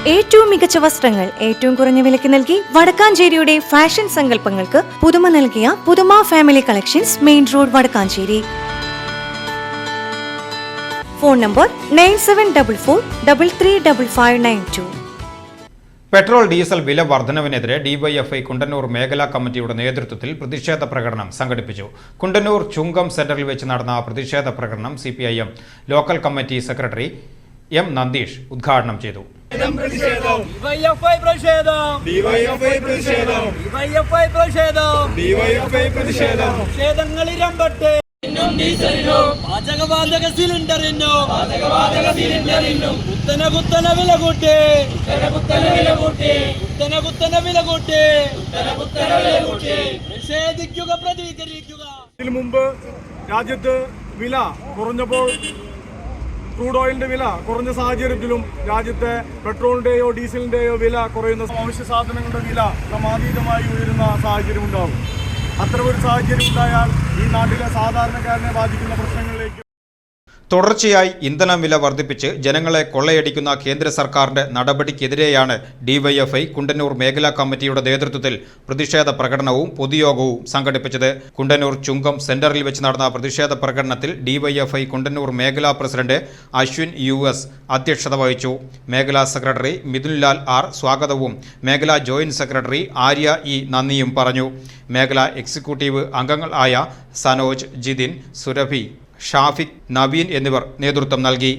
ഏറ്റവും മികച്ച വസ്ത്രങ്ങൾ ഏറ്റവും കുറഞ്ഞ വിലയ്ക്ക് നൽകി വടക്കാഞ്ചേരിയുടെ ഫാഷൻ സങ്കല്പങ്ങൾക്ക് പുതുമ നൽകിയ Puthuma family collections, main road, Vadakkanchery. Phone number 9744335592. Petrol diesel വില വർധനവിനെതിരെ ഡിവൈഎഫ്ഐ കുണ്ടന്നൂർ മേഖലാ കമ്മിറ്റിയുടെ നേതൃത്വത്തിൽ പ്രതിഷേധ പ്രകടനം സംഘടിപ്പിച്ചു. കുണ്ടന്നൂർ ചുങ്കം സെന്ററിൽ വെച്ച് നടന്ന പ്രതിഷേധ പ്രകടനം CPIM local committee secretary M. Nandeesh ഉദ്ഘാടനം ചെയ്തു. പാചകവാതക സിലിണ്ടറിനും കുത്തനെ വില കൂട്ടി. നിഷേധിക്കുക, പ്രതികരിക്കുക. ഇതിനു മുമ്പ് രാജ്യത്ത് വില കുറഞ്ഞപ്പോൾ, ക്രൂഡ് ഓയിലിന്റെ വില കുറഞ്ഞ സാഹചര്യത്തിലും രാജ്യത്തെ പെട്രോളിന്റെയോ ഡീസലിന്റെയോ വില കുറയുന്ന അവശ്യ സാധനങ്ങളുടെ വില ക്രമാതീതമായി ഉയരുന്ന സാഹചര്യം ഉണ്ടാകും. അത്തരമൊരു സാഹചര്യം ഉണ്ടായാൽ ഈ നാട്ടിലെ സാധാരണക്കാരനെ ബാധിക്കുന്ന പ്രശ്നങ്ങളിലേക്ക് തുടർച്ചയായി ഇന്ധന വില വർദ്ധിപ്പിച്ച് ജനങ്ങളെ കൊള്ളയടിക്കുന്ന കേന്ദ്ര സർക്കാരിന്റെ നടപടിക്കെതിരെയാണ് ഡിവൈഎഫ്ഐ കുണ്ടന്നൂർ മേഖലാ കമ്മിറ്റിയുടെ നേതൃത്വത്തിൽ പ്രതിഷേധ പ്രകടനവും പൊതുയോഗവും സംഘടിപ്പിച്ചത്. കുണ്ടന്നൂർ ചുങ്കം സെന്ററിൽ വെച്ച് നടന്ന പ്രതിഷേധ പ്രകടനത്തിൽ ഡിവൈഎഫ്ഐ കുണ്ടന്നൂർ മേഖലാ പ്രസിഡന്റ് അശ്വിൻ US അധ്യക്ഷത വഹിച്ചു. മേഖലാ സെക്രട്ടറി മിഥുൻലാൽ R സ്വാഗതവും മേഖലാ ജോയിന്റ് സെക്രട്ടറി ആര്യ E നന്ദിയും പറഞ്ഞു. മേഖലാ എക്സിക്യൂട്ടീവ് അംഗങ്ങളായ സനോജ്, ജിതിൻ, സുരഭി, ഷാഫിഖ്, നവീൻ എന്നിവർ നേതൃത്വം നൽകി.